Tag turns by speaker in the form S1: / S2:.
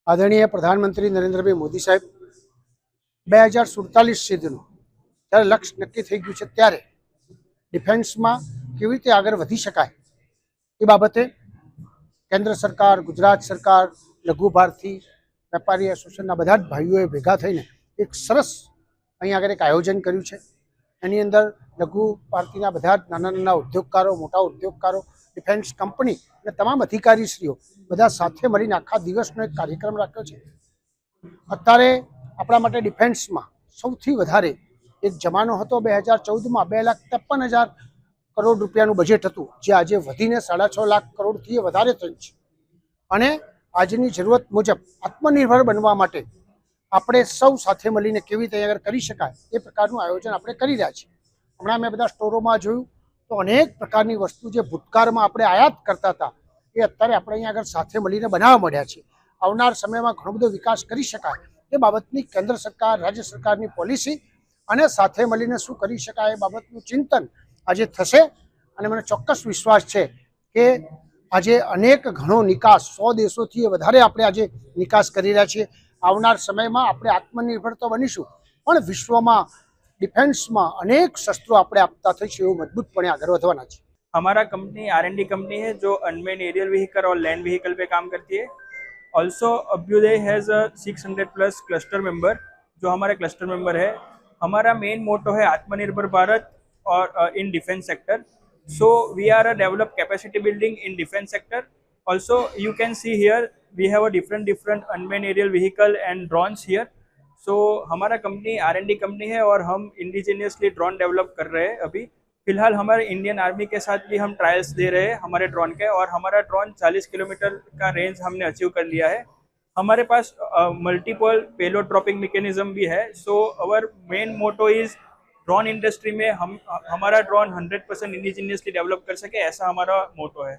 S1: આદરણીય પ્રધાનમંત્રી નરેન્દ્રભાઈ મોદી સાહેબ 2047 સુધીનું જ્યારે લક્ષ્ય નક્કી થઈ ગયું છે ત્યારે ડિફેન્સમાં કેવી રીતે આગળ વધી શકાય એ બાબતે કેન્દ્ર સરકાર, ગુજરાત સરકાર, લઘુ ભારતી વેપારી એસોસિએશનના બધા જ ભાઈઓએ ભેગા થઈને એક સરસ અહીં આગળ એક આયોજન કર્યું છે। એની અંદર લઘુ ભારતીના બધા જ નાના નાના ઉદ્યોગકારો, મોટા ઉદ્યોગકારો, ડિફેન્સ કંપની અને તમામ અધિકારીશ્રીઓ બધા સાથે મળીને આખા દિવસનો એક કાર્યક્રમ રાખ્યો છે। અત્યારે આપણા માટે ડિફેન્સમાં સૌથી વધારે એક જમાનો હતો 2014માં 2,53,000 કરોડ રૂપિયાનું બજેટ હતું, જે આજે વધીને 6.5 લાખ કરોડથી વધારે થયું છે। અને આજની જરૂરત મુજબ આત્મનિર્ભર બનવા માટે આપણે સૌ સાથે મળીને કેવી તૈયાર કરી શકાય એ પ્રકારનું આયોજન આપણે કરી રહ્યા છીએ। હમણાં મેં બધા સ્ટોરોમાં જોયું તો અનેક પ્રકારની વસ્તુ જે ભૂતકાળમાં આપણે આયાત કરતા હતા એ અત્યારે આપણે અહીંયા આગળ સાથે મળીને બનાવવા મળ્યા છે। આવનાર સમયમાં ઘણો બધો વિકાસ કરી શકાય એ બાબતની કેન્દ્ર સરકાર, રાજ્ય સરકારની પોલિસી અને સાથે મળીને શું કરી શકાય એ બાબતનું ચિંતન આજે થશે। અને મને ચોક્કસ વિશ્વાસ છે કે આજે અનેક ઘણો નિકાસ 100 દેશોથી વધારે આપણે આજે નિકાસ કરી રહ્યા છીએ। આવનાર સમયમાં આપણે આત્મનિર્ભર તો બનીશું, પણ વિશ્વમાં डिफेंसમાં अनेक शस्त्रों આપણે આપતા થઈશું એવું મજબૂતપણે આગળ વધવાના છે।
S2: हमारा कंपनी R&D कंपनी है जो अनमेन एरियल व्हीकल और लैंड व्हीकल पे काम करती है। Also Abhyudaya has 600+ cluster member जो हमारे क्लस्टर मेंबर है। हमारा मेन मोटो है आत्मनिर्भर भारत और in defence sector. So we are a develop capacity building in defence sector. Also you can see here we have a different unmanned aerial vehicle and drones here. So हमारा company R&D company है और हम indigenously drone develop कर रहे हैं। अभी फिलहाल हमारे इंडियन आर्मी के साथ भी हम ट्रायल्स दे रहे हैं हमारे ड्रोन के, और हमारा ड्रोन 40 किलोमीटर का रेंज हमने अचीव कर लिया है। हमारे पास मल्टीपल पेलोड ड्रॉपिंग मैकेनिज्म भी है। So our main motto is drone industry में हम हमारा ड्रोन 100% इंडिजीनियसली डेवलप कर सके, ऐसा हमारा मोटो है।